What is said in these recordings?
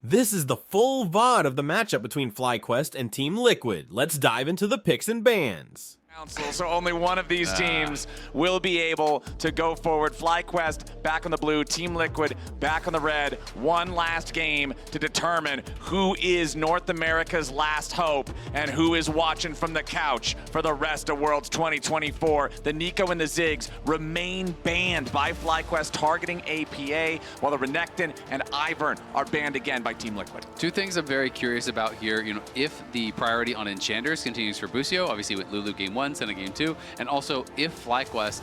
This is the full VOD of the matchup between FlyQuest and Team Liquid. Let's dive into the picks and bans. So only one of these teams will be able to go forward. FlyQuest back on the blue, Team Liquid back on the red. One last game to determine who is North America's last hope and who is watching from the couch for the rest of Worlds 2024. The Nico and the Ziggs remain banned by FlyQuest targeting APA, while the Renekton and Ivern are banned again by Team Liquid. Two things I'm very curious about here. If the priority on Enchanters continues for Busio, obviously with Lulu game 1, Senna game 2, and also if FlyQuest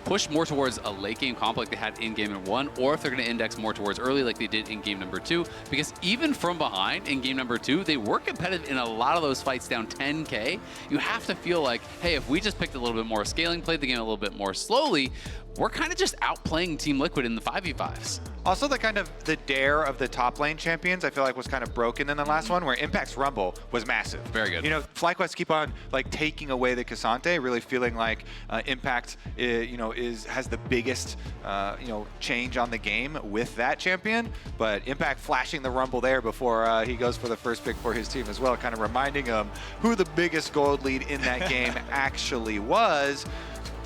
push more towards a late game comp like they had in game number 1, or if they're going to index more towards early like they did in game number 2, because even from behind in game number 2, they were competitive in a lot of those fights down 10k. You have to feel like, hey, if we just picked a little bit more scaling, played the game a little bit more slowly, we're kind of just outplaying Team Liquid in the 5v5s. Also, the dare of the top lane champions, I feel like was kind of broken in the last one, where Impact's Rumble was massive. Very good. FlyQuest keep on taking away the Cassante, really feeling like Impact, has the biggest, change on the game with that champion. But Impact flashing the Rumble there before he goes for the first pick for his team as well, kind of reminding him who the biggest gold lead in that game actually was.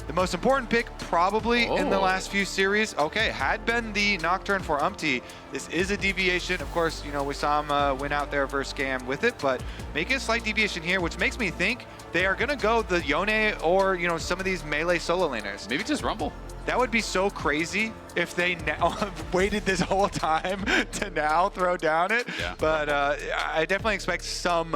The most important pick probably in the last few series, had been the Nocturne for Umpty. This is a deviation. Of course, we saw him win out there versus Scam with it, but making a slight deviation here, which makes me think they are going to go the Yone or, some of these melee solo laners. Maybe just Rumble. That would be so crazy if they now waited this whole time to now throw down it. Yeah. But I definitely expect some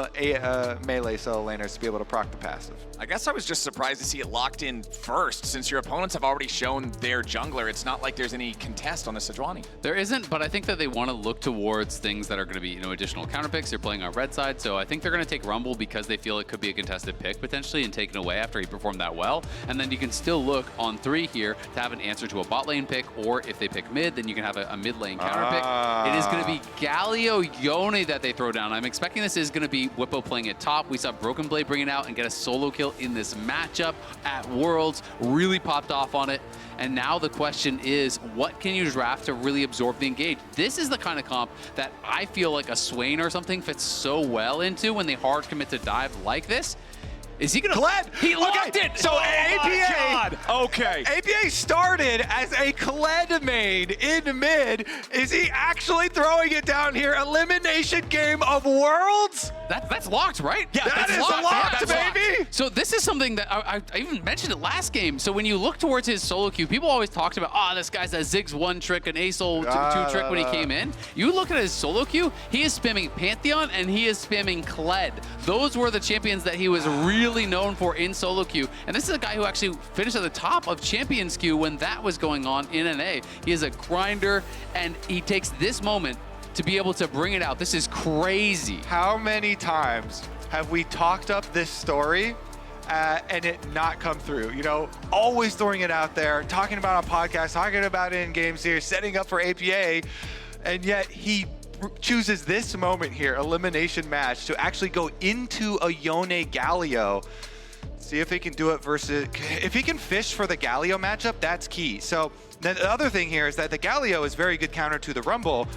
melee solo laners to be able to proc the passive. I guess I was just surprised to see it locked in first, since your opponents have already shown their jungler. It's not like there's any contest on the Sejuani. There isn't, but I think that they want to look towards things that are going to be, additional counter picks. They're playing on red side, so I think they're going to take Rumble because they feel it could be a contested pick potentially and taken away after he performed that well. And then you can still look on 3 here to have an answer to a bot lane pick, or if they pick mid, then you can have a mid lane counter pick. It is going to be Galio Yone that they throw down. I'm expecting this is going to be Whippo playing at top. We saw Broken Blade bring it out and get a solo kill in this matchup at Worlds. Really popped off on it. And now the question is, what can you draft to really absorb the engage? This is the kind of comp that I feel like a Swain or something fits so well into when they hard commit to dive like this. Is he gonna? Kled! He locked it! So APA, Okay. APA started as a Kled main in mid. Is he actually throwing it down here? Elimination game of Worlds? That's locked, right? Yeah, that is locked, baby! Locked. So this is something that I even mentioned it last game. So when you look towards his solo queue, people always talked about, this guy's a Ziggs 1 trick, an Asol 2 trick when he came in. You look at his solo queue, he is spamming Pantheon and he is spamming Kled. Those were the champions that he was really known for in solo queue. And this is a guy who actually finished at the top of Champions queue when that was going on in NA. He is a grinder, and he takes this moment to be able to bring it out. This is crazy. How many times have we talked up this story and it not come through? Always throwing it out there, talking about on podcasts, talking about it in games here, setting up for APA, and yet he chooses this moment here, elimination match, to actually go into a Yone Galio. See if he can do it versus, if he can fish for the Galio matchup, that's key. So then the other thing here is that the Galio is very good counter to the Rumble,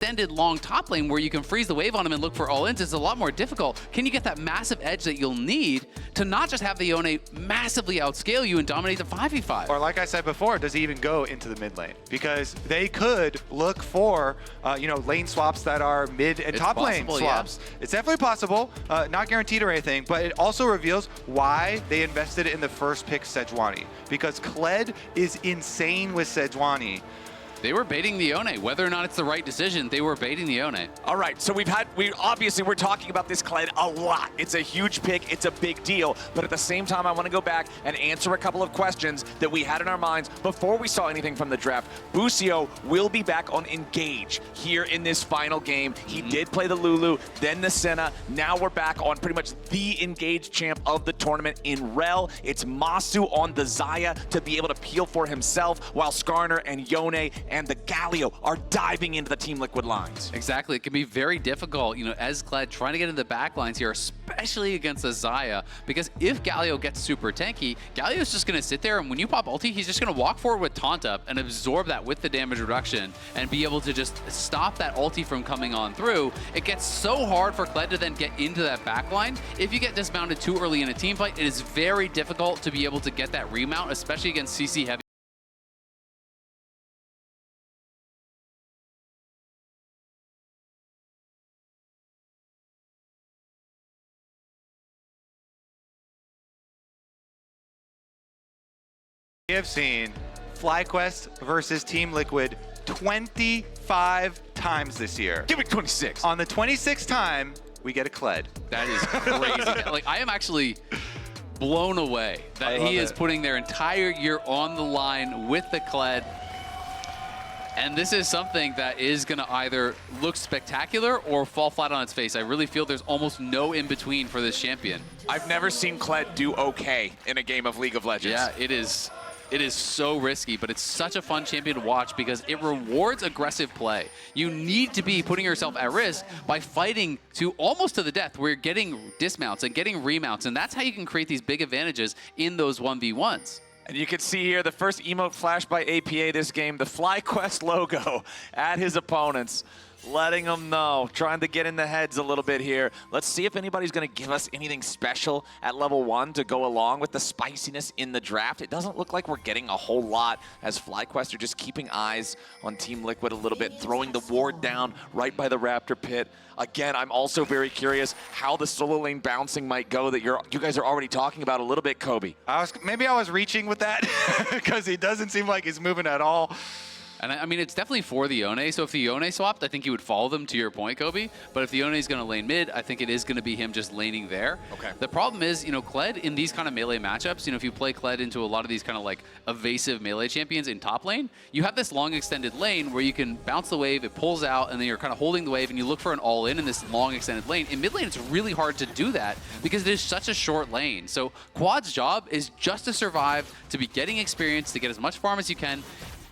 extended long top lane where you can freeze the wave on him and look for all-ins is a lot more difficult. Can you get that massive edge that you'll need to not just have the Yone massively outscale you and dominate the 5v5? Or like I said before, does he even go into the mid lane? Because they could look for, lane swaps that are mid and top lane swaps. Yeah. It's definitely possible, not guaranteed or anything, but it also reveals why they invested in the first pick Sejuani. Because Kled is insane with Sejuani. They were baiting the Yone. Whether or not it's the right decision, they were baiting the Yone. All right, so we're talking about this Kled a lot. It's a huge pick, it's a big deal, but at the same time, I want to go back and answer a couple of questions that we had in our minds before we saw anything from the draft. Busio will be back on Engage here in this final game. He did play the Lulu, then the Senna. Now we're back on pretty much the Engage champ of the tournament in Rel. It's Masu on the Xayah to be able to peel for himself, while Skarner and Yone and the Galio are diving into the Team Liquid lines. Exactly. It can be very difficult, as Kled trying to get into the back lines here, especially against the Xayah, because if Galio gets super tanky, Galio's just going to sit there, and when you pop ulti, he's just going to walk forward with Taunt Up and absorb that with the damage reduction and be able to just stop that ulti from coming on through. It gets so hard for Kled to then get into that back line. If you get dismounted too early in a team fight, it is very difficult to be able to get that remount, especially against CC heavy. We have seen FlyQuest versus Team Liquid 25 times this year. Give me 26. On the 26th time, we get a Kled. That is crazy. I am actually blown away that he is putting their entire year on the line with the Kled. And this is something that is going to either look spectacular or fall flat on its face. I really feel there's almost no in-between for this champion. I've never seen Kled do okay in a game of League of Legends. Yeah, it is. It is so risky, but it's such a fun champion to watch because it rewards aggressive play. You need to be putting yourself at risk by fighting to almost to the death where you're getting dismounts and getting remounts, and that's how you can create these big advantages in those 1v1s. And you can see here the first emote flash by APA this game, the FlyQuest logo at his opponents, letting them know, trying to get in the heads a little bit here. Let's see if anybody's going to give us anything special at level 1 to go along with the spiciness in the draft. It doesn't look like we're getting a whole lot, as FlyQuest are just keeping eyes on Team Liquid a little bit, throwing the ward down right by the Raptor pit. Again, I'm also very curious how the solo lane bouncing might go that you guys are already talking about a little bit, Kobe. Maybe I was reaching with that because he doesn't seem like he's moving at all. And I mean, it's definitely for the Yone. So if the Yone swapped, I think he would follow them, to your point, Kobe. But if the Yone is going to lane mid, I think it is going to be him just laning there. Okay. The problem is, Kled in these kind of melee matchups, if you play Kled into a lot of these kind of like evasive melee champions in top lane, you have this long extended lane where you can bounce the wave, it pulls out, and then you're kind of holding the wave, and you look for an all-in in this long extended lane. In mid lane, it's really hard to do that because it is such a short lane. So Quad's job is just to survive, to be getting experience, to get as much farm as you can.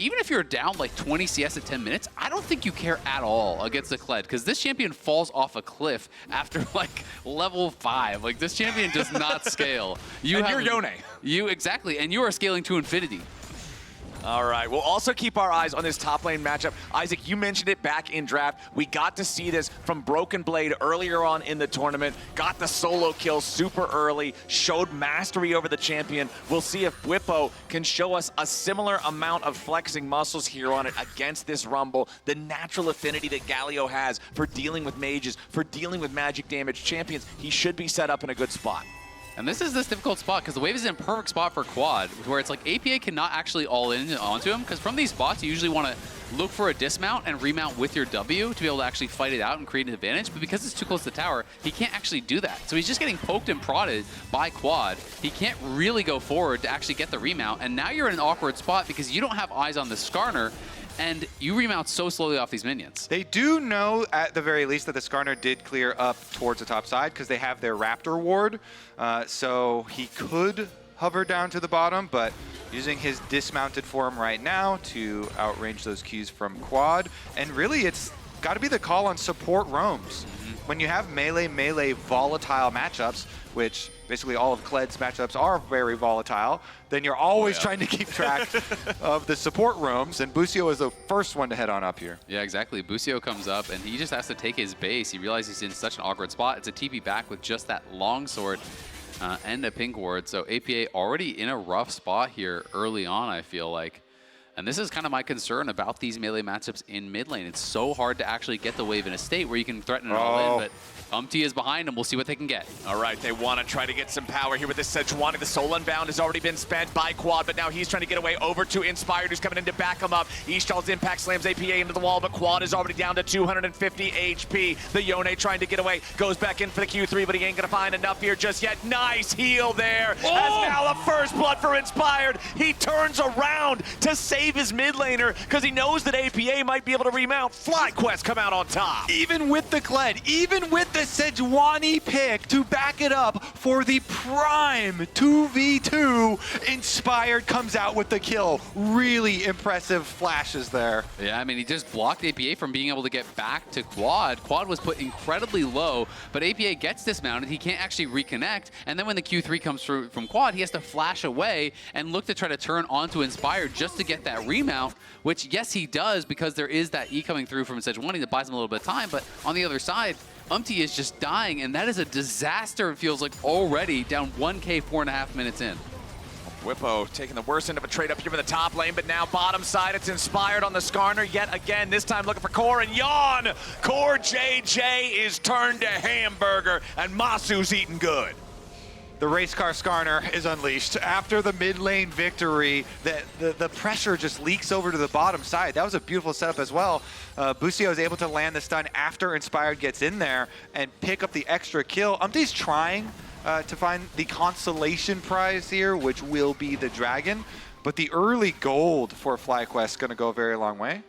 Even if you're down like 20 CS at 10 minutes, I don't think you care at all against the Kled, because this champion falls off a cliff after like level 5. Like, this champion does not scale. You're Yone. Exactly, and you are scaling to infinity. All right, we'll also keep our eyes on this top lane matchup. Isaac, you mentioned it back in draft. We got to see this from Broken Blade earlier on in the tournament. Got the solo kill super early, showed mastery over the champion. We'll see if Bwipo can show us a similar amount of flexing muscles here on it against this Rumble. The natural affinity that Galio has for dealing with mages, for dealing with magic damage champions, he should be set up in a good spot. And this is this difficult spot because the wave is in a perfect spot for Quad, where it's like APA cannot actually all in onto him, because from these spots you usually want to look for a dismount and remount with your W to be able to actually fight it out and create an advantage. But because it's too close to the tower, he can't actually do that. So he's just getting poked and prodded by Quad. He can't really go forward to actually get the remount. And now you're in an awkward spot because you don't have eyes on the Skarner, and you remount so slowly off these minions. They do know, at the very least, that the Skarner did clear up towards the top side because they have their Raptor ward. So he could hover down to the bottom, but using his dismounted form right now to outrange those Qs from Quad. And really, it's got to be the call on support roams. When you have melee volatile matchups, which basically all of Kled's matchups are very volatile, then you're always trying to keep track of the support roams, and Busio is the first one to head on up here. Yeah, exactly. Busio comes up, and he just has to take his base. He realizes he's in such an awkward spot. It's a TP back with just that longsword and a pink ward. So APA already in a rough spot here early on, I feel like. And this is kind of my concern about these melee matchups in mid lane. It's so hard to actually get the wave in a state where you can threaten it all in, but Umpty is behind him. We'll see what they can get. All right, they want to try to get some power here with this Sejuani. The Soul Unbound has already been spent by Quad, but now he's trying to get away over to Inspired, who's coming in to back him up. Ishtal's impact slams APA into the wall, but Quad is already down to 250 HP. The Yone trying to get away, goes back in for the Q3, but he ain't gonna find enough here just yet. Nice heal there. As now the first blood for Inspired. He turns around to save his mid laner because he knows that APA might be able to remount. FlyQuest come out on top. Even with the Kled, even with the Sejuani pick to back it up for the prime 2v2, Inspired comes out with the kill. Really impressive flashes there. Yeah, I mean, he just blocked APA from being able to get back to Quad. Quad was put incredibly low, but APA gets dismounted. He can't actually reconnect, and then when the Q3 comes through from Quad, he has to flash away and look to try to turn onto Inspired just to get that remount, which, yes, he does, because there is that E coming through from Sejuani that buys him a little bit of time, but on the other side, Umpty is just dying, and that is a disaster, it feels like, already down 1K 4.5 minutes in. Whippo taking the worst end of a trade up here in the top lane, but now bottom side, it's Inspired on the Skarner yet again, this time looking for Core and Yawn. Core JJ is turned to hamburger, and Masu's eating good. The race car Skarner is unleashed. After the mid lane victory, the pressure just leaks over to the bottom side. That was a beautiful setup as well. Busio is able to land the stun after Inspired gets in there and pick up the extra kill. Umpty's trying to find the consolation prize here, which will be the dragon. But the early gold for FlyQuest is going to go a very long way.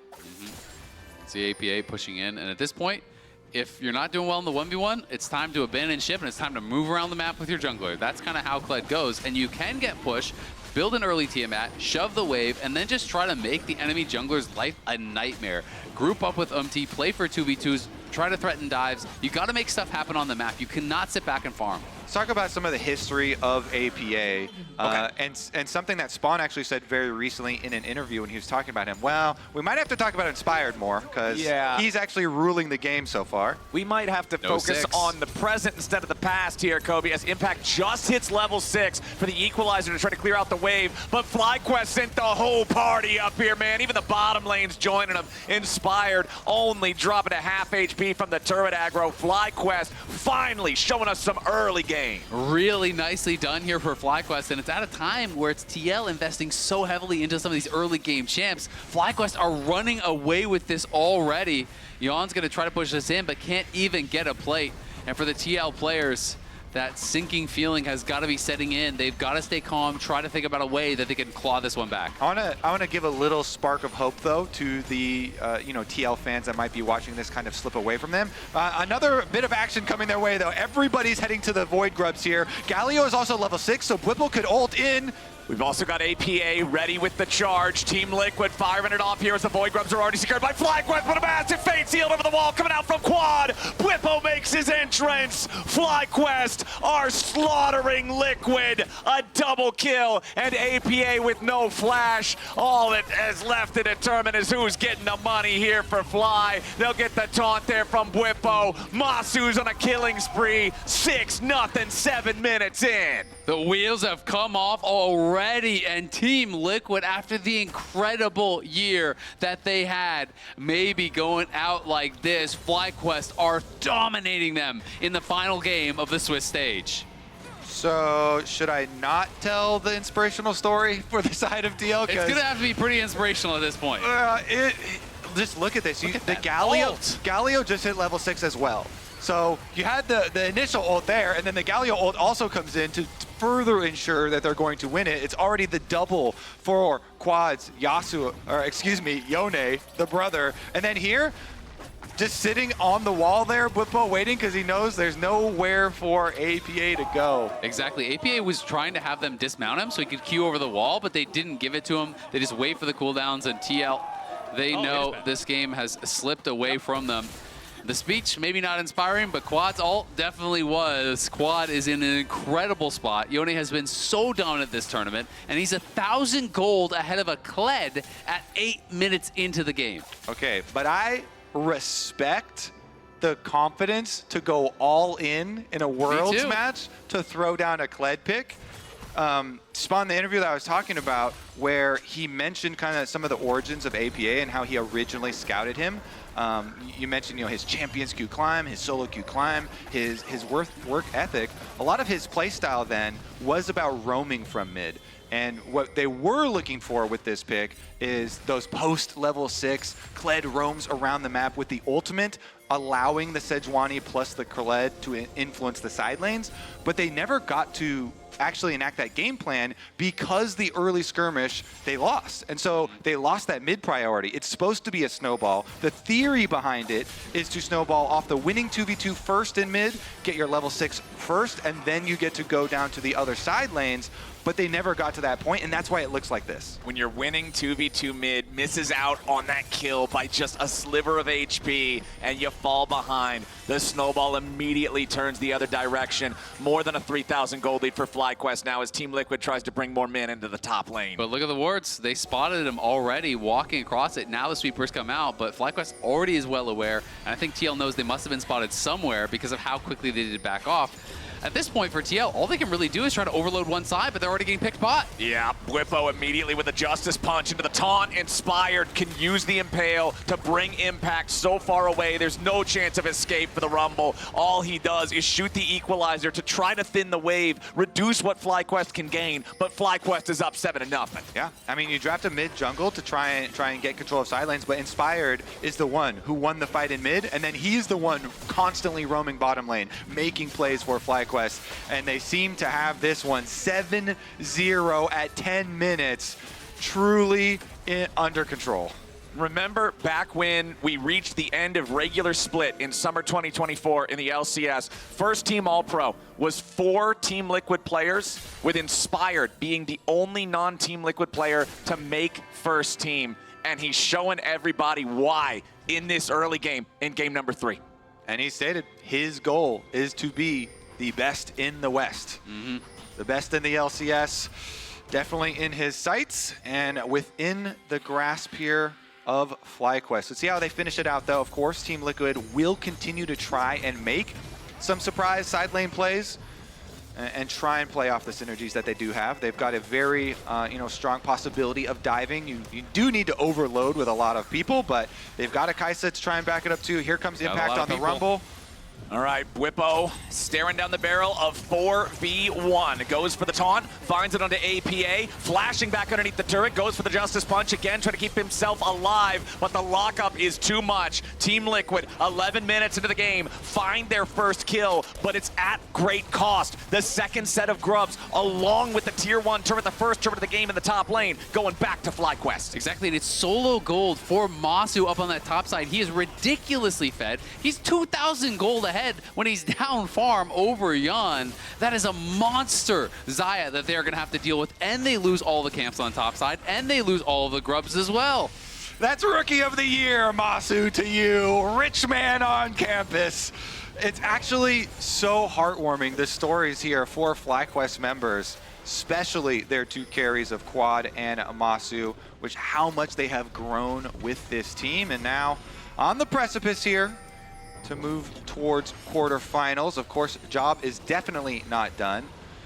See APA pushing in, and at this point, if you're not doing well in the 1v1, it's time to abandon ship and it's time to move around the map with your jungler. That's kind of how Kled goes, and you can get pushed, build an early Tiamat, shove the wave, and then just try to make the enemy jungler's life a nightmare. Group up with Umpty, play for 2v2s, try to threaten dives. You got to make stuff happen on the map. You cannot sit back and farm. Let's talk about some of the history of APA, and something that Spawn actually said very recently in an interview when he was talking about him. Well, we might have to talk about Inspired more, because he's actually ruling the game so far. We might have to focus on the present instead of the past here, Kobe, as Impact just hits level 6 for the Equalizer to try to clear out the wave, but FlyQuest sent the whole party up here, man. Even the bottom lane's joining them. Inspired only dropping a half HP from the turret aggro. FlyQuest finally showing us some early game. Really nicely done here for FlyQuest, and it's at a time where it's TL investing so heavily into some of these early game champs. FlyQuest are running away with this already. Yawn's going to try to push this in, but can't even get a plate. And for the TL players, that sinking feeling has got to be setting in. They've got to stay calm, try to think about a way that they can claw this one back. I want to give a little spark of hope, though, to the TL fans that might be watching this kind of slip away from them. Another bit of action coming their way, though. Everybody's heading to the Void Grubs here. Galio is also level 6, so Whipple could ult in. We've also got APA ready with the charge. Team Liquid firing it off here as the Void Grubs are already secured by FlyQuest, but a massive fade sealed over the wall coming out from Quad. Whippo makes his entrance. FlyQuest are slaughtering Liquid. A double kill, and APA with no flash. All that is left to determine is who's getting the money here for Fly. They'll get the taunt there from Whippo. Masu's on a killing spree. 6-0, 7 minutes in. The wheels have come off already, and Team Liquid, after the incredible year that they had, maybe going out like this, FlyQuest are dominating them in the final game of the Swiss stage. So, should I not tell the inspirational story for the side of DL? It's going to have to be pretty inspirational at this point. Just look at this. Look at the that Galio just hit level 6 as well. So you had the initial ult there, and then the Galio ult also comes in to further ensure that they're going to win it. It's already the double for Quad's Yone, the brother. And then here, just sitting on the wall there, Whippo waiting because he knows there's nowhere for APA to go. Exactly. APA was trying to have them dismount him so he could queue over the wall, but they didn't give it to him. They just wait for the cooldowns, and TL They know this game has slipped away from them. The speech, maybe not inspiring, but Quad's ult definitely was. Quad is in an incredible spot. Yone has been so dominant this tournament, and he's 1,000 gold ahead of a Kled at 8 minutes into the game. Okay, but I respect the confidence to go all in a Worlds match to throw down a Kled pick. Spawn, the interview that I was talking about, where he mentioned kind of some of the origins of APA and how he originally scouted him. You mentioned, his champions Q climb, his solo Q climb, his work ethic. A lot of his playstyle then was about roaming from mid. And what they were looking for with this pick is those post level 6 Kled roams around the map with the ultimate, allowing the Sejuani plus the Kled to influence the side lanes. But they never got to actually enact that game plan because the early skirmish they lost. And so they lost that mid priority. It's supposed to be a snowball. The theory behind it is to snowball off the winning 2v2 first in mid, get your level 6 first, and then you get to go down to the other side lanes. But they never got to that point, and that's why it looks like this. When you're winning 2v2 mid, misses out on that kill by just a sliver of HP, and you fall behind, the snowball immediately turns the other direction. More than a 3,000 gold lead for FlyQuest now as Team Liquid tries to bring more men into the top lane. But look at the wards. They spotted him already walking across it. Now the sweepers come out, but FlyQuest already is well aware, and I think TL knows they must have been spotted somewhere because of how quickly they did back off. At this point for TL, all they can really do is try to overload one side, but they're already getting picked bot. Yeah, Bwipo immediately with a Justice Punch into the taunt. Inspired can use the Impale to bring Impact so far away. There's no chance of escape for the Rumble. All he does is shoot the Equalizer to try to thin the wave, reduce what FlyQuest can gain, but FlyQuest is up 7-0. Yeah, I mean, you draft a mid jungle to try and get control of side lanes, but Inspired is the one who won the fight in mid, and then he's the one constantly roaming bottom lane, making plays for FlyQuest. And they seem to have this one 7-0 at 10 minutes, truly under control. Remember back when we reached the end of regular split in summer 2024 in the LCS, first team All-Pro was 4 Team Liquid players, with Inspired being the only non-Team Liquid player to make first team. And he's showing everybody why in this early game, in game number 3. And he stated his goal is to be the best in the West. The best in the LCS, definitely in his sights and within the grasp here of FlyQuest. Let's see how they finish it out though. Of course, Team Liquid will continue to try and make some surprise side lane plays and try and play off the synergies that they do have. They've got a very strong possibility of diving. You do need to overload with a lot of people, but they've got a Kai'Sa to try and back it up too. Here comes Impact on the Rumble. All right, Bwipo staring down the barrel of 4v1. Goes for the taunt, finds it onto APA, flashing back underneath the turret, goes for the Justice Punch again, trying to keep himself alive, but the lockup is too much. Team Liquid, 11 minutes into the game, find their first kill, but it's at great cost. The second set of grubs, along with the tier 1 turret, the first turret of the game in the top lane, going back to FlyQuest. Exactly, and it's solo gold for Masu up on that top side. He is ridiculously fed. He's 2,000 gold ahead when he's down farm over Yon. That is a monster Xayah that they're going to have to deal with, and they lose all the camps on top side, and they lose all of the grubs as well. That's Rookie of the Year, Masu, to you. Rich man on campus. It's actually so heartwarming, the stories here for FlyQuest members, especially their 2 carries of Quad and Masu, which how much they have grown with this team. And now on the precipice here to move towards quarterfinals. Of course, job is definitely not done.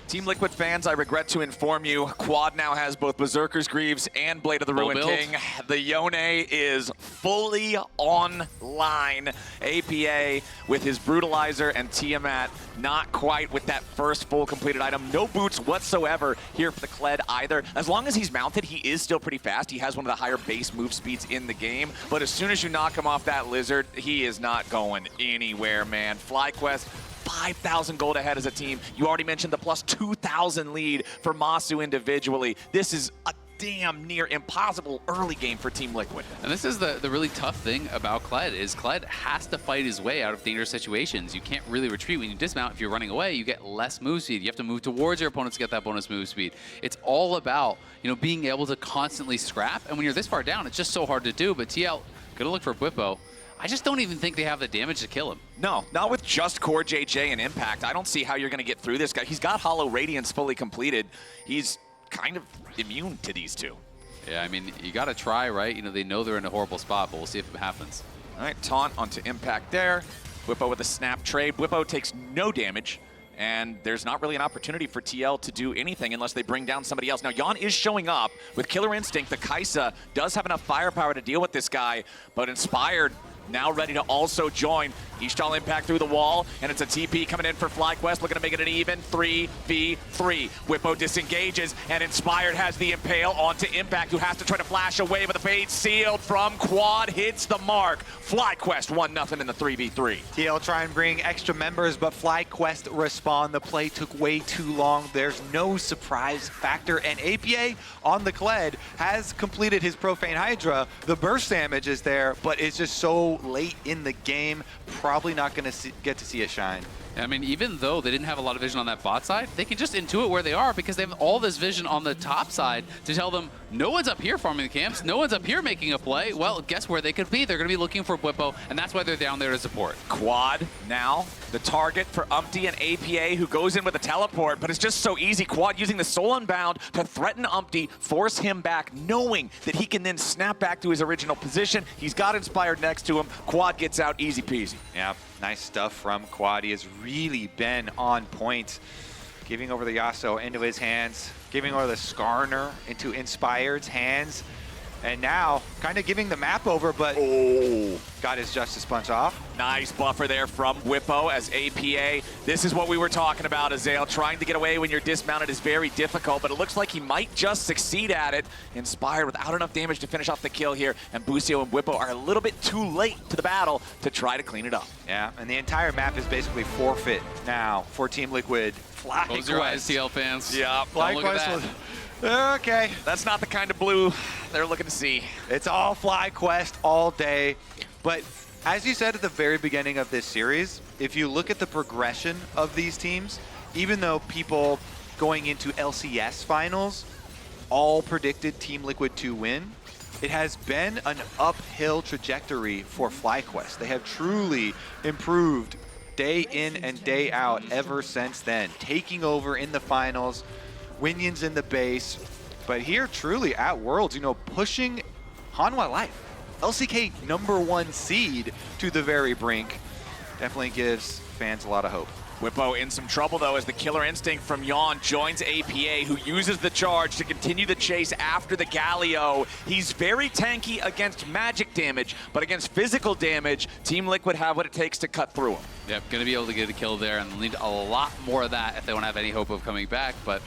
Team Liquid fans, I regret to inform you, Quad now has both Berserker's Greaves and Blade of the Ruined King. The Yone is fully online. APA with his Brutalizer and Tiamat, not quite with that first full completed item. No boots whatsoever here for the Kled either. As long as he's mounted, he is still pretty fast. He has one of the higher base move speeds in the game. But as soon as you knock him off that Lizard, he is not going anywhere, man. FlyQuest, 5,000 gold ahead as a team. You already mentioned the plus 2,000 lead for Masu individually. This is a damn near impossible early game for Team Liquid. And this is the really tough thing about Kled, is Kled has to fight his way out of dangerous situations. You can't really retreat. When you dismount, if you're running away, you get less move speed. You have to move towards your opponents to get that bonus move speed. It's all about, being able to constantly scrap. And when you're this far down, it's just so hard to do. But TL, gonna look for Bwipo. I just don't even think they have the damage to kill him. No, not with just Core JJ and Impact. I don't see how you're going to get through this guy. He's got Hollow Radiance fully completed. He's kind of immune to these two. Yeah, I mean, you got to try, right? They know they're in a horrible spot, but we'll see if it happens. All right, taunt onto Impact there. Bwipo with a snap trade. Bwipo takes no damage, and there's not really an opportunity for TL to do anything unless they bring down somebody else. Now, Jan is showing up with Killer Instinct. The Kaisa does have enough firepower to deal with this guy, but Inspired now ready to also join. Ishtal Impact through the wall, and it's a TP coming in for FlyQuest, looking to make it an even 3v3. Bwipo disengages, and Inspired has the Impale onto Impact, who has to try to flash away, but the bait sealed from Quad hits the mark. FlyQuest 1-0 in the 3v3. TL try and bring extra members, but FlyQuest respond. The play took way too long. There's no surprise factor, and APA on the Kled has completed his Profane Hydra. The burst damage is there, but it's just so late in the game. Probably not going to get to see it shine. I mean, even though they didn't have a lot of vision on that bot side, they can just intuit where they are because they have all this vision on the top side to tell them, no one's up here farming the camps, no one's up here making a play. Well, guess where they could be? They're going to be looking for Bwipo, and that's why they're down there to support. Quad now the target for Umpty and APA, who goes in with a teleport, but it's just so easy. Quad using the Soul Unbound to threaten Umpty, force him back, knowing that he can then snap back to his original position. He's got Inspired next to him. Quad gets out easy peasy. Yeah, nice stuff from Quad. He has really been on point, giving over the Yasuo into his hands, giving over the Skarner into Inspired's hands, and now kind of giving the map over, but got his Justice Punch off. Nice buffer there from Bwipo as APA. This is what we were talking about, Azale. Trying to get away when you're dismounted is very difficult, but it looks like he might just succeed at it. Inspired without enough damage to finish off the kill here, and Busio and Bwipo are a little bit too late to the battle to try to clean it up. Yeah, and the entire map is basically forfeit now for Team Liquid. Close your eyes, TL fans. Yeah, don't look at that. Okay. That's not the kind of blue they're looking to see. It's all FlyQuest all day. But as you said at the very beginning of this series, if you look at the progression of these teams, even though people going into LCS finals all predicted Team Liquid to win, it has been an uphill trajectory for FlyQuest. They have truly improved day in and day out ever since then, taking over in the finals, Winions in the base, but here truly at Worlds, pushing Hanwha Life, LCK #1 seed to the very brink, definitely gives fans a lot of hope. Bwipo in some trouble though as the Killer Instinct from Yon joins APA, who uses the charge to continue the chase after the Galio. He's very tanky against magic damage, but against physical damage, Team Liquid have what it takes to cut through him. Yep, gonna be able to get a kill there and need a lot more of that if they want to have any hope of coming back, but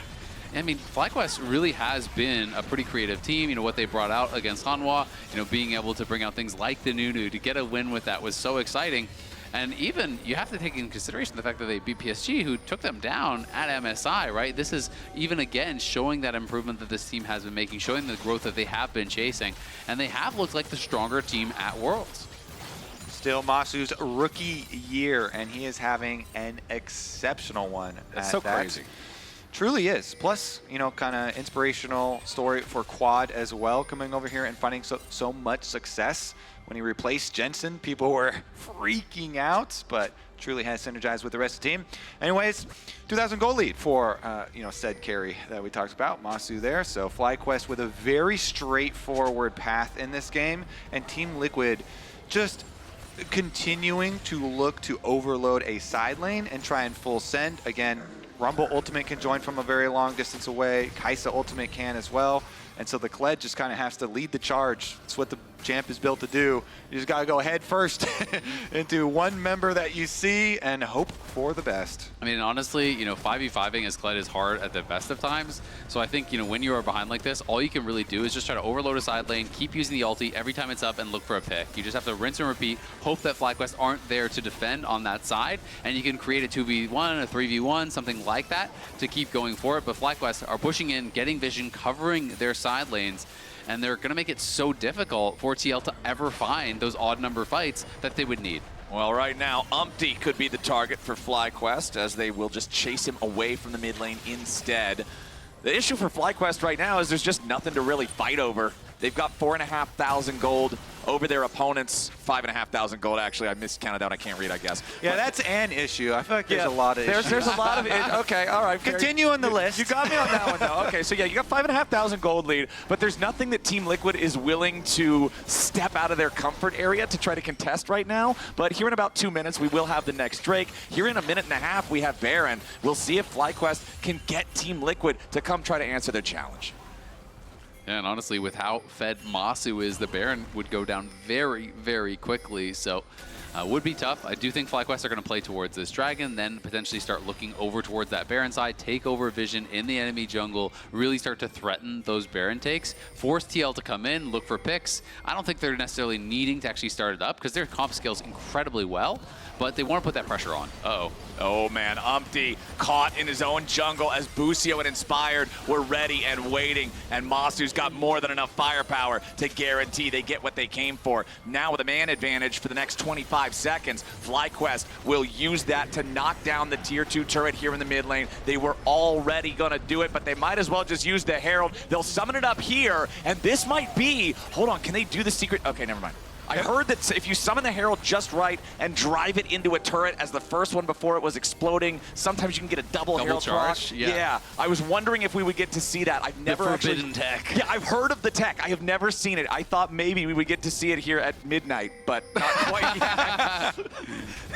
I mean, FlyQuest really has been a pretty creative team. What they brought out against Hanwha, being able to bring out things like the Nunu to get a win with that was so exciting. And even, you have to take into consideration the fact that they beat PSG, who took them down at MSI, right? This is, even again, showing that improvement that this team has been making, showing the growth that they have been chasing. And they have looked like the stronger team at Worlds. Still Masu's rookie year, and he is having an exceptional one. That's so crazy. Truly is. Plus, kind of inspirational story for Quad as well, coming over here and finding so much success. When he replaced Jensen, people were freaking out, but truly has synergized with the rest of the team. Anyways, 2,000 goal lead for, said carry that we talked about, Masu there. So FlyQuest with a very straightforward path in this game, and Team Liquid just continuing to look to overload a side lane and try and full send. Again, Rumble Ultimate can join from a very long distance away. Kaisa Ultimate can as well. And so the Kled just kind of has to lead the charge. It's what the Champ is built to do. You just got to go head first into one member that you see and hope for the best. I mean, honestly, 5v5ing as Kled is hard at the best of times. So I think, when you are behind like this, all you can really do is just try to overload a side lane, keep using the ulti every time it's up, and look for a pick. You just have to rinse and repeat, hope that FlyQuest aren't there to defend on that side, and you can create a 2v1, a 3v1, something like that to keep going for it. But FlyQuest are pushing in, getting vision, covering their side lanes, and they're going to make it so difficult for TL to ever find those odd number fights that they would need. Well, right now, Umpty could be the target for FlyQuest, as they will just chase him away from the mid lane instead. The issue for FlyQuest right now is there's just nothing to really fight over. They've got 4,500 gold over their opponents. 5,500 gold, actually. I miscounted out. I can't read, I guess. Yeah, that's an issue. I feel like there's a lot of issues. There's a lot of it. Okay, all right. Continue on the list. You got me on that one, though. Okay, so yeah, you got 5,500 gold lead, but there's nothing that Team Liquid is willing to step out of their comfort area to try to contest right now. But here in about 2 minutes, we will have the next Drake. Here in a minute and a half, we have Baron. We'll see if FlyQuest can get Team Liquid to come try to answer their challenge. Yeah, and honestly, with how fed Masu is, the Baron would go down very, very quickly. So would be tough. I do think FlyQuest are going to play towards this Dragon, then potentially start looking over towards that Baron side, take over vision in the enemy jungle, really start to threaten those Baron takes, force TL to come in, look for picks. I don't think they're necessarily needing to actually start it up because their comp scales incredibly well, but they want to put that pressure on. Uh-oh. Oh man, Umpty caught in his own jungle as Busio and Inspired were ready and waiting, and Masu's got more than enough firepower to guarantee they get what they came for. Now with a man advantage for the next 25 seconds, FlyQuest will use that to knock down the tier 2 turret here in the mid lane. They were already gonna do it, but they might as well just use the Herald. They'll summon it up here, and this might be, hold on, can they do the secret? Okay, never mind. I heard that if you summon the Herald just right and drive it into a turret as the first one before it was exploding, sometimes you can get a double Herald charge. proc. Yeah. I was wondering if we would get to see that. I've never the actually forbidden tech. Yeah, I've heard of the tech. I have never seen it. I thought maybe we would get to see it here at midnight, but not quite yet.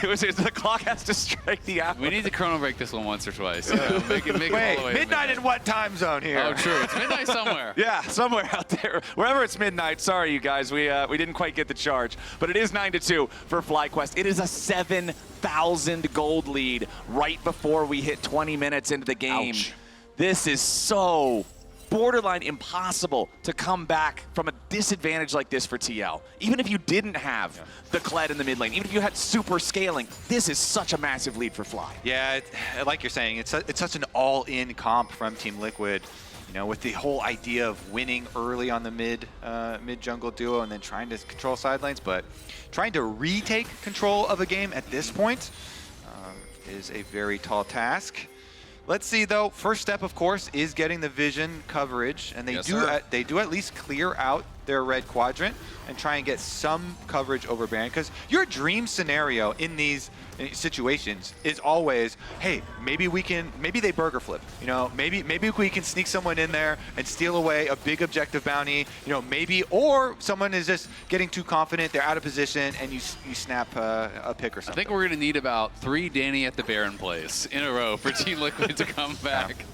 The clock has to strike the hour. We need to chrono break this one once or twice. Make it all the way Wait, to midnight in what time zone here? Oh, true. It's midnight somewhere. Yeah, somewhere out there. Wherever it's midnight. Sorry, you guys. We didn't quite get the charge. But it is 9-2 for FlyQuest. It is a 7,000 gold lead right before we hit 20 minutes into the game. Ouch. This is so borderline impossible to come back from a disadvantage like this for TL. Even if you didn't have the Kled in the mid lane, even if you had super scaling, this is such a massive lead for Fly. Yeah, like you're saying, it's such an all-in comp from Team Liquid. With the whole idea of winning early on the mid jungle duo and then trying to control side lanes, but trying to retake control of a game at this point is a very tall task. Let's see though. First step, of course, is getting the vision coverage, and they do at least clear out their red quadrant and try and get some coverage over Baron, because your dream scenario in these situations is always, hey, maybe they burger flip, maybe we can sneak someone in there and steal away a big objective bounty, or someone is just getting too confident, they're out of position, and you snap a pick or something. I think we're going to need about 3 Danny at the Baron plays in a row for Team Liquid to come back.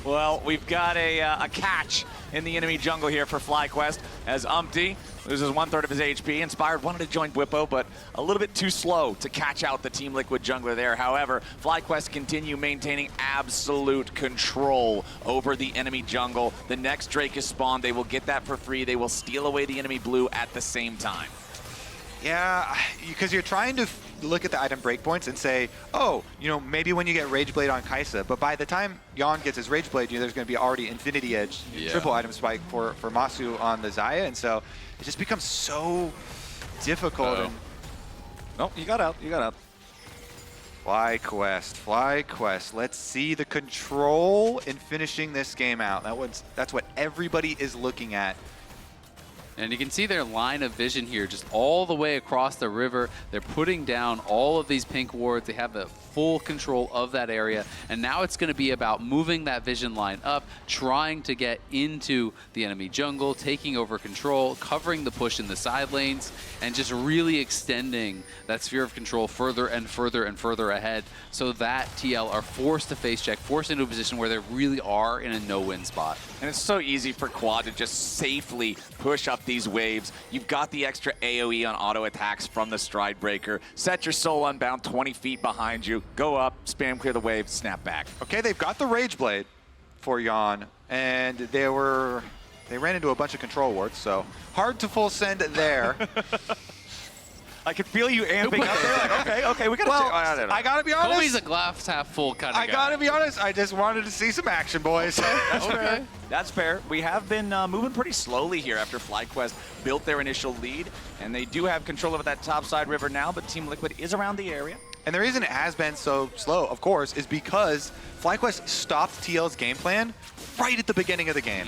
Well, we've got a catch in the enemy jungle here for FlyQuest as Umpty loses 1/3 of his HP. Inspired wanted to join Bwipo, but a little bit too slow to catch out the Team Liquid jungler there. However, FlyQuest continue maintaining absolute control over the enemy jungle. The next Drake is spawned. They will get that for free. They will steal away the enemy blue at the same time. Yeah, because you're trying to look at the item breakpoints and say, oh, maybe when you get Rage Blade on Kai'Sa, but by the time Yon gets his Rage Blade, there's going to be already Infinity Edge, triple item spike for Masu on the Xayah, and so it just becomes so difficult. No, you got out. FlyQuest. Let's see the control in finishing this game out. That's what everybody is looking at. And you can see their line of vision here just all the way across the river. They're putting down all of these pink wards. They have the full control of that area. And now it's going to be about moving that vision line up, trying to get into the enemy jungle, taking over control, covering the push in the side lanes, and just really extending that sphere of control further and further and further ahead so that TL are forced to face check, forced into a position where they really are in a no-win spot. And it's so easy for Quad to just safely push up these waves. You've got the extra AoE on auto attacks from the Stride Breaker. Set your soul unbound 20 feet behind you. Go up, spam clear the wave, snap back. Okay, they've got the Rage Blade for Yon, and they ran into a bunch of control wards, so hard to full send there. I could feel you amping up there. Like, okay, we gotta. Well, I don't know. I gotta be honest. Kobe's a glass half full kind of guy. I gotta be honest. I just wanted to see some action, boys. Okay. That's fair. We have been moving pretty slowly here after FlyQuest built their initial lead, and they do have control over that topside river now, but Team Liquid is around the area. And the reason it has been so slow, of course, is because FlyQuest stopped TL's game plan right at the beginning of the game.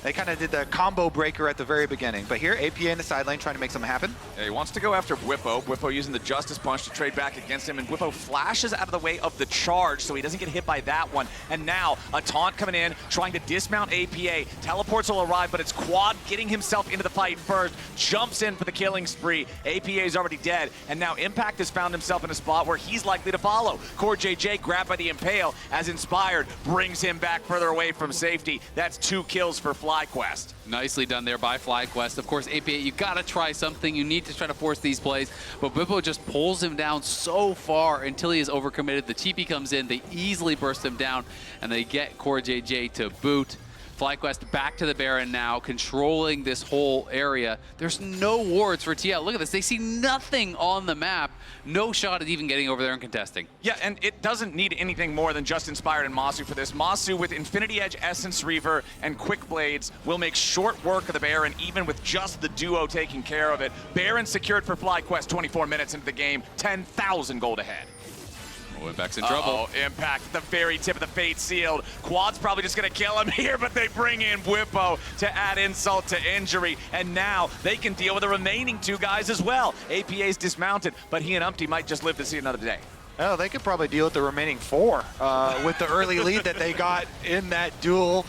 They kind of did the combo breaker at the very beginning. But here, APA in the side lane trying to make something happen. Yeah, he wants to go after Whippo. Whippo using the Justice Punch to trade back against him, and Whippo flashes out of the way of the charge so he doesn't get hit by that one. And now, a taunt coming in, trying to dismount APA. Teleports will arrive, but it's Quad getting himself into the fight first. Jumps in for the killing spree. APA is already dead, and now Impact has found himself in a spot where he's likely to follow. Core JJ grabbed by the Impale as Inspired brings him back further away from safety. That's 2 kills for FlyQuest. Nicely done there by FlyQuest. Of course, APA, you gotta try something. You need to try to force these plays, but Whippo just pulls him down so far until he is overcommitted. The TP comes in, they easily burst him down, and they get Core JJ to boot. FlyQuest back to the Baron now, controlling this whole area. There's no wards for TL. Look at this. They see nothing on the map. No shot at even getting over there and contesting. Yeah, and it doesn't need anything more than just Inspired and Masu for this. Masu with Infinity Edge, Essence Reaver, and Quick Blades will make short work of the Baron, even with just the duo taking care of it. Baron secured for FlyQuest 24 minutes into the game, 10,000 gold ahead. Impact's in trouble. Impact at the very tip of the fate sealed. Quad's probably just going to kill him here, but they bring in Whippo to add insult to injury. And now they can deal with the remaining 2 guys as well. APA's dismounted, but he and Umpty might just live to see another day. Oh, they could probably deal with the remaining 4 with the early lead that they got in that duel.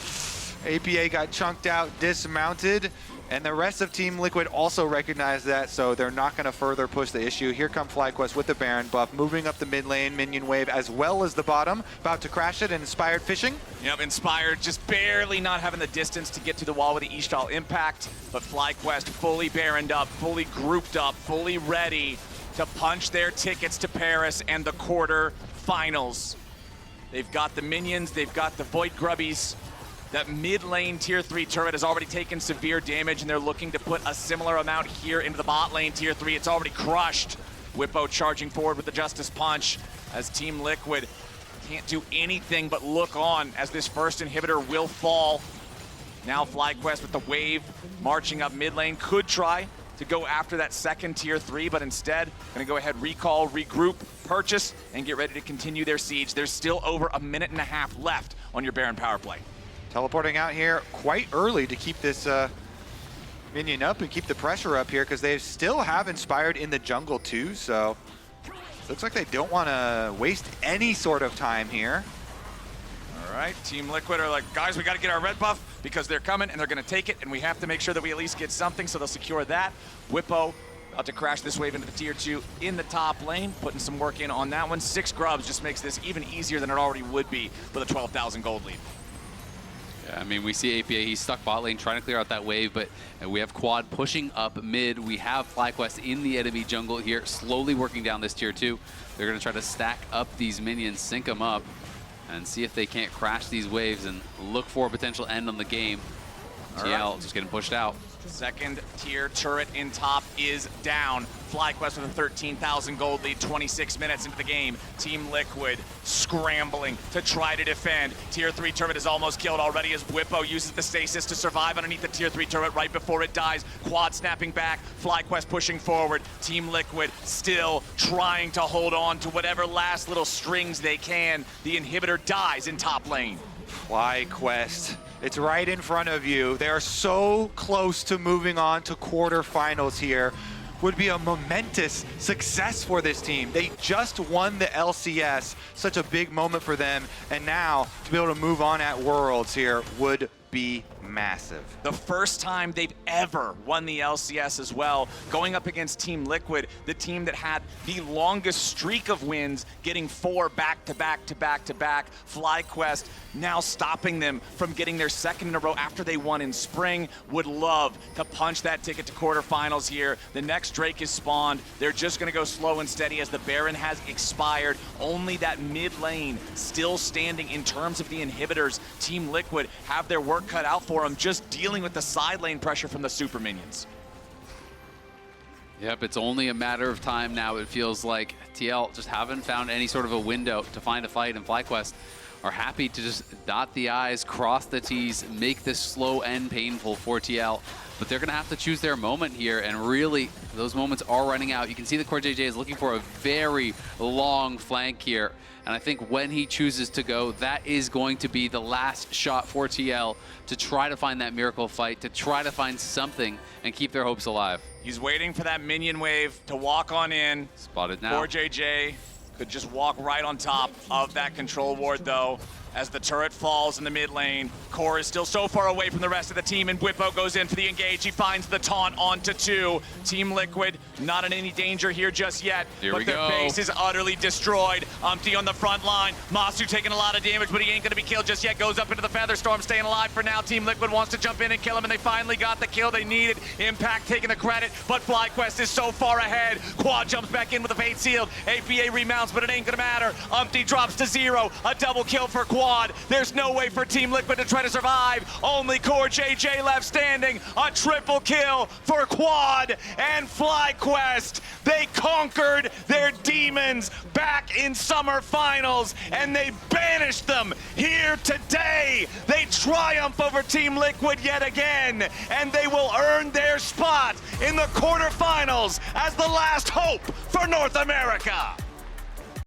APA got chunked out, dismounted, and the rest of Team Liquid also recognize that, so they're not going to further push the issue. Here come FlyQuest with the Baron buff, moving up the mid lane minion wave as well as the bottom, about to crash it, and Inspired fishing. Yep, Inspired just barely not having the distance to get to the wall with the Ishtal impact, but FlyQuest fully Baroned up, fully grouped up, fully ready to punch their tickets to Paris and the quarter finals. They've got the minions, they've got the Void Grubbies. That mid lane tier 3 turret has already taken severe damage, and they're looking to put a similar amount here into the bot lane tier 3. It's already crushed. Whippo charging forward with the Justice Punch as Team Liquid can't do anything but look on as this first inhibitor will fall. Now FlyQuest with the wave marching up mid lane could try to go after that second tier 3, but instead gonna go ahead, recall, regroup, purchase, and get ready to continue their siege. There's still over a minute and a half left on your Baron power play. Teleporting out here quite early to keep this minion up and keep the pressure up here, because they still have Inspired in the jungle too, so looks like they don't want to waste any sort of time here. All right, Team Liquid are like, guys, we got to get our red buff because they're coming and they're going to take it, and we have to make sure that we at least get something, so they'll secure that. Whippo about to crash this wave into the tier 2 in the top lane, putting some work in on that one. 6 grubs just makes this even easier than it already would be with a 12,000 gold lead. Yeah, I mean, we see APA, he's stuck bot lane trying to clear out that wave, but we have Quad pushing up mid. We have FlyQuest in the enemy jungle here, slowly working down this tier 2. They're going to try to stack up these minions, sync them up, and see if they can't crash these waves and look for a potential end on the game. TL just getting pushed out. Second tier turret in top is down. FlyQuest with a 13,000 gold lead, 26 minutes into the game. Team Liquid scrambling to try to defend. Tier 3 turret is almost killed already as Whippo uses the stasis to survive underneath the tier 3 turret right before it dies. Quad snapping back, FlyQuest pushing forward. Team Liquid still trying to hold on to whatever last little strings they can. The inhibitor dies in top lane. FlyQuest, it's right in front of you. They are so close to moving on to quarterfinals here. Would be a momentous success for this team. They just won the LCS, such a big moment for them, and now to be able to move on at Worlds here would be massive. The first time they've ever won the LCS as well, going up against Team Liquid, the team that had the longest streak of wins, getting 4 back-to-back-to-back-to-back. FlyQuest now stopping them from getting their second in a row after they won in spring. Would love to punch that ticket to quarterfinals here. The next Drake is spawned. They're just going to go slow and steady as the Baron has expired. Only that mid lane still standing in terms of the inhibitors. Team Liquid have their work cut out for them, just dealing with the side lane pressure from the super minions. Yep, it's only a matter of time now. It feels like TL just haven't found any sort of a window to find a fight, and FlyQuest are happy to just dot the I's, cross the T's, make this slow and painful for TL. But they're going to have to choose their moment here, and really, those moments are running out. You can see that CoreJJ is looking for a very long flank here, and I think when he chooses to go, that is going to be the last shot for TL to try to find that miracle fight, to try to find something and keep their hopes alive. He's waiting for that minion wave to walk on in. Spotted now. CoreJJ could just walk right on top of that control ward, though, as the turret falls in the mid lane. Core is still so far away from the rest of the team, and Whippo goes in for the engage. He finds the taunt onto 2. Team Liquid not in any danger here just yet, but their base is utterly destroyed. Umpty on the front line. Masu taking a lot of damage, but he ain't gonna be killed just yet. Goes up into the Featherstorm, staying alive for now. Team Liquid wants to jump in and kill him, and they finally got the kill they needed. Impact taking the credit, but FlyQuest is so far ahead. Quad jumps back in with a Fate Sealed. APA remounts, but it ain't gonna matter. Umpty drops to 0. A double kill for Quad. There's no way for Team Liquid to try to survive. Only CoreJJ left standing. A triple kill for Quad and FlyQuest. They conquered their demons back in summer finals, and they banished them here today. They triumph over Team Liquid yet again, and they will earn their spot in the quarterfinals as the last hope for North America.